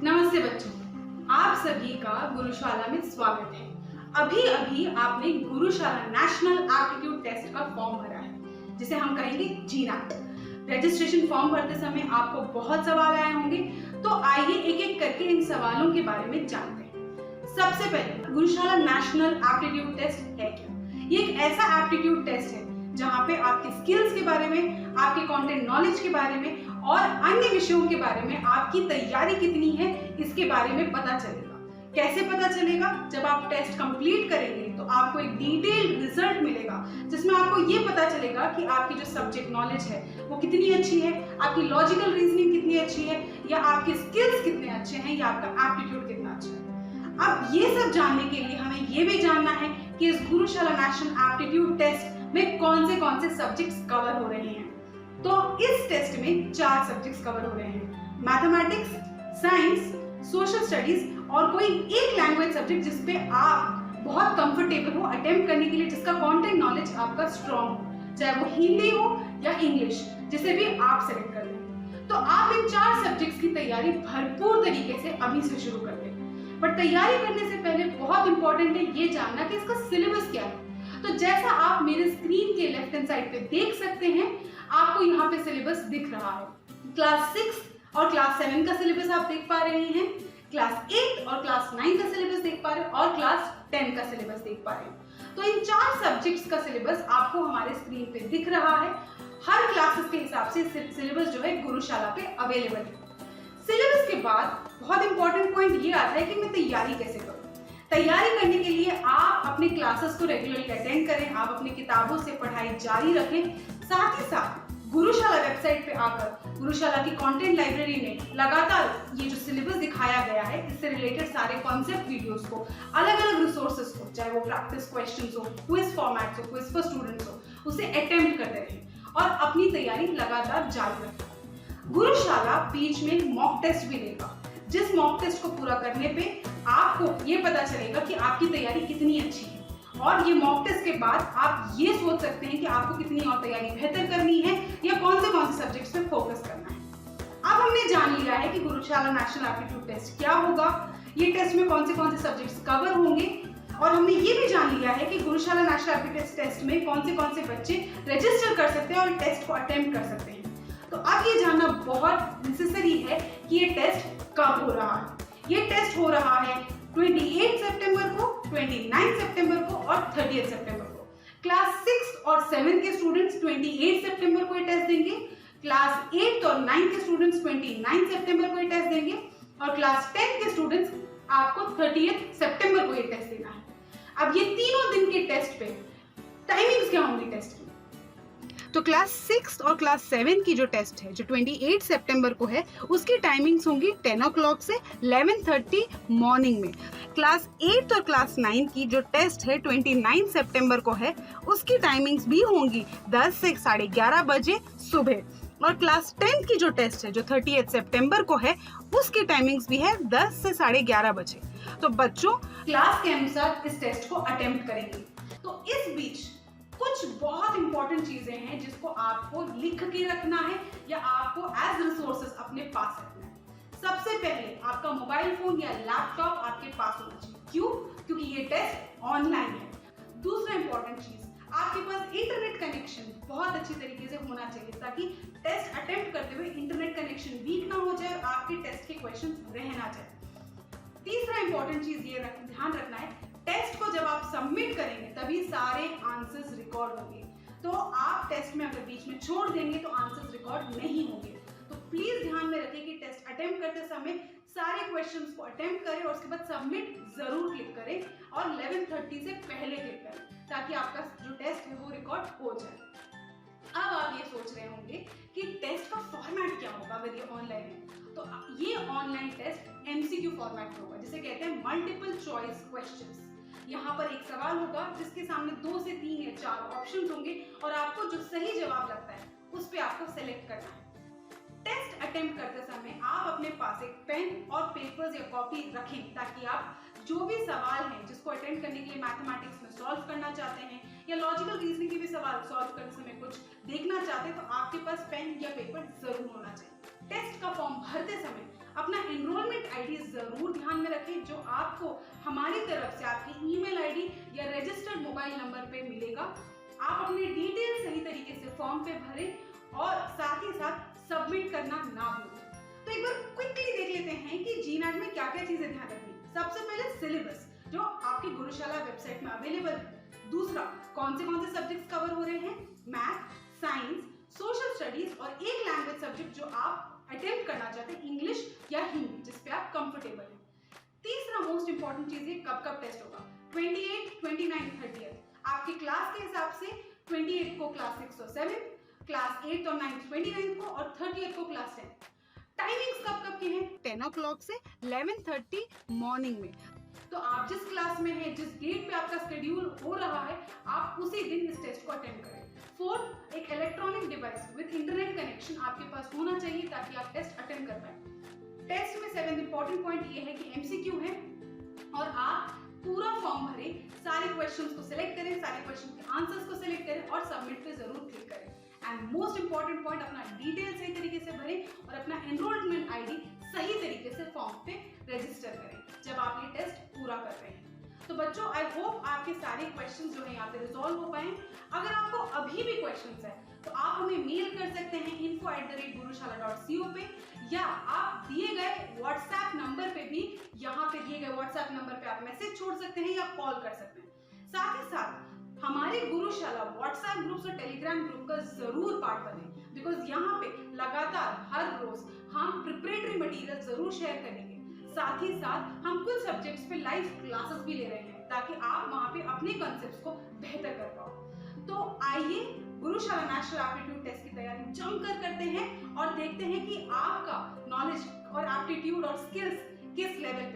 नमस्ते बच्चों, आप सभी का गुरुशाला में स्वागत है। अभी अभी आपने गुरुशाला नेशनल एप्टीट्यूड टेस्ट का फॉर्म भरा है, जिसे हम कहेंगे जीनैट। रजिस्ट्रेशन फॉर्म भरते समय आपको बहुत सवाल आए होंगे, तो आइए एक एक करके इन सवालों के बारे में जानते हैं। सबसे पहले, गुरुशाला नेशनल एप्टीट्यूड टेस्ट है क्या? ये एक ऐसा एप्टीट्यूड टेस्ट है जहाँ पे आपके स्किल्स के बारे में, आपके कंटेंट नॉलेज के बारे में और अन्य विषयों के बारे में आपकी तैयारी कितनी है इसके बारे में पता चलेगा। कैसे पता चलेगा? जब आप टेस्ट कंप्लीट करेंगे तो आपको एक डिटेल्ड रिजल्ट मिलेगा, जिसमें आपको ये पता चलेगा कि आपकी जो सब्जेक्ट नॉलेज है वो कितनी अच्छी है, आपकी लॉजिकल रीजनिंग कितनी अच्छी है, या आपके स्किल्स कितने अच्छे हैं, या आपका एप्टीट्यूड कितना अच्छा है। अब ये सब जानने के लिए हमें ये भी जानना है कि इस गुरुशाला नेशनल एप्टीट्यूड टेस्ट में कौन से सब्जेक्ट्स कवर हो रहे हैं। तो इस टेस्ट में 4 सब्जेक्ट्स कवर हो रहे हैं: मैथमेटिक्स, साइंस, सोशल स्टडीज और कोई एक लैंग्वेज सब्जेक्ट जिस पे आप बहुत कंफर्टेबल हो अटेम्प्ट करने के लिए, जिसका कंटेंट नॉलेज आपका स्ट्रांग हो, चाहे वो हिंदी हो या इंग्लिश, जिसे भी आप सेलेक्ट कर लें। तो आप इन 4 सब्जेक्ट्स की तैयारी भरपूर तरीके से अभी से शुरू कर दें। पर तैयारी करने से पहले बहुत इंपॉर्टेंट है ये जानना कि इसका सिलेबस क्या है। तो जैसा आप मेरे स्क्रीन के लेफ्ट हैंड साइड पे देख सकते हैं, आपको यहाँ पे सिलेबस दिख रहा है। क्लास 6 और क्लास 7 का सिलेबस आप देख पा रहे हैं, क्लास 8 और क्लास 9 का सिलेबस देख पा रहे हैं और क्लास 10 का सिलेबस देख पा रहे हैं। तो इन 4 सब्जेक्ट्स का सिलेबस आपको हमारे स्क्रीन पे दिख रहा है। हर क्लासेस के हिसाब से सिलेबस जो है गुरुशाला पे अवेलेबल है। सिलेबस के बाद बहुत इंपॉर्टेंट पॉइंट ये आता है कि मैं तैयारी कैसे करूं। तैयारी करने के लिए आप अपने क्लासेस को रेगुलरली अटेंड करें, आप अपनी किताबों से पढ़ाई जारी रखें। साथ ही साथ गुरुशाला वेबसाइट पे आकर गुरुशाला की कंटेंट लाइब्रेरी में लगातार ये जो सिलेबस दिखाया गया है, इससे रिलेटेड सारे कॉन्सेप्ट वीडियोस को, अलग अलग रिसोर्सेज को, चाहे वो प्रैक्टिस क्वेश्चंस हो, क्विज फॉर्मेट्स हो, क्विज फॉर स्टूडेंट्स हो, उसे अटेम्प्ट करते रहें और अपनी तैयारी लगातार जारी रखें। गुरुशाला बीच में मॉक टेस्ट भी लेगा, जिस मॉक टेस्ट को पूरा करने पे आपको ये पता चलेगा कि आपकी तैयारी कितनी अच्छी है। और ये मॉक टेस्ट के बाद आप ये सोच सकते हैं कि आपको कितनी और तैयारी बेहतर करनी है या कौन से सब्जेक्ट्स पे फोकस करना है। अब हमने जान लिया है कि गुरुशाला नेशनल एप्टीट्यूड टेस्ट क्या होगा, ये टेस्ट में कौन से सब्जेक्ट्स कवर होंगे, और हमने ये भी जान लिया है कि गुरुशाला नेशनल एप्टीट्यूड टेस्ट में कौन से बच्चे रजिस्टर कर सकते हैं और टेस्ट को अटेम्प्ट कर सकते हैं। तो अब ये जानना बहुत नेसेसरी है कि ये टेस्ट कब हो रहा है। ये टेस्ट हो रहा है 28 सितंबर को, 29 सितंबर को और 30 सितंबर को। क्लास 6 और 7 के स्टूडेंट्स 28 सितंबर को ये टेस्ट देंगे, क्लास 8 और 9 के स्टूडेंट्स 29 सितंबर को ये टेस्ट देंगे और क्लास 10 के स्टूडेंट्स आपको 30 सितंबर को ये टेस्ट देना है। अब ये तीनों दिन के टेस्ट पे टाइमिंग्स क्या होंगी टेस्ट की? तो क्लास 6 और क्लास 7 की जो टेस्ट है, जो 28 सितंबर को है, उसकी टाइमिंग्स होंगी 10 o'clock से 11:30 मॉर्निंग में। क्लास 8 और क्लास 9 की जो टेस्ट है 29 सितंबर को है, उसकी टाइमिंग्स भी होंगी 10 से 11:30 बजे सुबह। और क्लास 10 की जो टेस्ट है, जो 30 सितंबर को है, उसकी टाइमिंग्स भी है 10 से 11:30 बजे। तो बच्चों क्लास के अनुसार इस टेस्ट को अटेम्प्ट करेंगे। तो इस बीच कुछ बहुत इंपॉर्टेंट चीजें हैं जिसको आपको लिख के रखना है या आपको एज रिसोर्सेस अपने पास रखना है। सबसे पहले आपका मोबाइल फोन या लैपटॉप आपके पास होना चाहिए। क्यों? क्योंकि ये टेस्ट ऑनलाइन है। दूसरा इंपॉर्टेंट चीज, आपके पास इंटरनेट कनेक्शन बहुत अच्छी तरीके से होना चाहिए, ताकि टेस्ट अटेम्प्ट करते हुए इंटरनेट कनेक्शन वीक ना हो जाए और आपके टेस्ट के क्वेश्चन रह ना जाए। तीसरा इंपॉर्टेंट चीज ये ध्यान रखना है, टेस्ट को जब आप सबमिट करेंगे तभी सारे आंसर्स रिकॉर्ड होंगे। तो आप टेस्ट में अगर बीच में छोड़ देंगे तो आंसर्स रिकॉर्ड नहीं होंगे। तो प्लीज ध्यान में रखें कि टेस्ट अटेम्प्ट करते समय सारे क्वेश्चंस को अटेम्प्ट करें और उसके बाद सबमिट जरूर क्लिक करें और 11:30 से पहले क्लिक करें, ताकि आपका जो टेस्ट है वो रिकॉर्ड हो जाए। अब आप ये सोच रहे होंगे कि टेस्ट का फॉर्मेट क्या होगा अगर ये ऑनलाइन है। तो ये ऑनलाइन टेस्ट एमसीक्यू फॉर्मेट में होगा, जिसे कहते हैं मल्टीपल चॉइस क्वेश्चंस। यहाँ पर एक सवाल होगा जिसके सामने 2 से 3 या 4 ऑप्शंस होंगे और आपको जो सही जवाब लगता है उस पे आपको सेलेक्ट करना है। टेस्ट अटेम्प्ट करते समय आप अपने पास एक पेन और पेपर्स या कॉपी रखें, ताकि आप जो भी सवाल हैं जिसको अटेम्प्ट करने के लिए मैथमेटिक्स में सॉल्व करना चाहते हैं या लॉजिकल रीजनिंग के भी सवाल सॉल्व करते समय कुछ देखना चाहते हैं, तो आपके पास पेन या पेपर जरूर होना चाहिए। टेस्ट का फॉर्म भरते समय अपना एनरोलमेंट आईडी जरूर ध्यान में रखें जो आपको हमारी तरफ से आपकी ईमेल आईडी या रजिस्टर्ड मोबाइल नंबर पे मिलेगा। आप अपने डिटेल सही तरीके से फॉर्म पे भरें और साथ ही साथ सबमिट करना ना भूलें। तो एक बार क्विकली देख लेते हैं कि जीनैट में क्या क्या चीजें ध्यान रखनी। सबसे पहले सिलेबस जो आपकी गुरुशाला वेबसाइट में अवेलेबल है। दूसरा, कौन से सब्जेक्ट्स कवर हो रहे हैं, मैथ, साइंस, सोशल स्टडीज और एक लैंग्वेज सब्जेक्ट जो आप अटेम्प्ट करना चाहते हैं, इंग्लिश या हिंदी, जिस पे आप कंफर्टेबल हैं। तीसरा मोस्ट इंपॉर्टेंट चीज है कब टेस्ट होगा, 28, 29, 30। आपकी क्लास के हिसाब से 28 को क्लास 6 और 7, क्लास 8 और 9 29 को और 30 को क्लास 10। टाइमिंग्स कब की हैं, 10 o'clock से 11:30 मॉर्निंग में। तो आप जिस क्लास में हैं, जिस डेट पे आपका शेड्यूल हो रहा है, आप उसी दिन इस टेस्ट को अटेंड करें। फोर्थ, एक electronic device with internet connection आपके पास होना चाहिए ताकि आप टेस्ट अटेंड कर पाए। टेस्ट में 7th इंपॉर्टेंट पॉइंट ये है कि एमसीक्यू है और आप पूरा फॉर्म भरें, सारे क्वेश्चंस को सिलेक्ट करें, सारे क्वेश्चन के आंसर्स को सिलेक्ट करें और सबमिट पे जरूर क्लिक करें। एंड मोस्ट इंपॉर्टेंट पॉइंट, अपना डिटेल सही तरीके से भरें और अपना एनरोलमेंट आईडी सही तरीके से फॉर्म पे रजिस्टर करें जब आप ये टेस्ट पूरा कर रहे हैं। तो बच्चों, आई होप आपके सारे क्वेश्चंस जो है यहाँ पे रिजॉल्व हो पाए। अगर आपको अभी भी क्वेश्चंस है तो आप हमें मेल कर सकते हैं info@gurushala.co पे, या आप दिए गए व्हाट्सएप नंबर पे भी, यहाँ पे दिए गए व्हाट्सएप नंबर पे आप मैसेज छोड़ सकते हैं या कॉल कर सकते हैं। साथ ही साथ हमारे गुरुशाला व्हाट्सएप ग्रुप्स और टेलीग्राम ग्रुप का जरूर पार्ट बने, बिकॉज यहाँ पे लगातार हर रोज हम प्रिपरेटरी मटेरियल जरूर शेयर करेंगे। साथ ही साथ हम कुछ सब्जेक्ट्स पे लाइव क्लासेस भी ले रहे हैं ताकि आप वहाँ पे अपने कॉन्सेप्ट्स को बेहतर कर पाओ। तो आइए गुरुशाला नेशनल एप्टीट्यूड टेस्ट की तैयारी जमकर करते हैं और देखते हैं कि आपका नॉलेज और एप्टीट्यूड और स्किल्स किस लेवल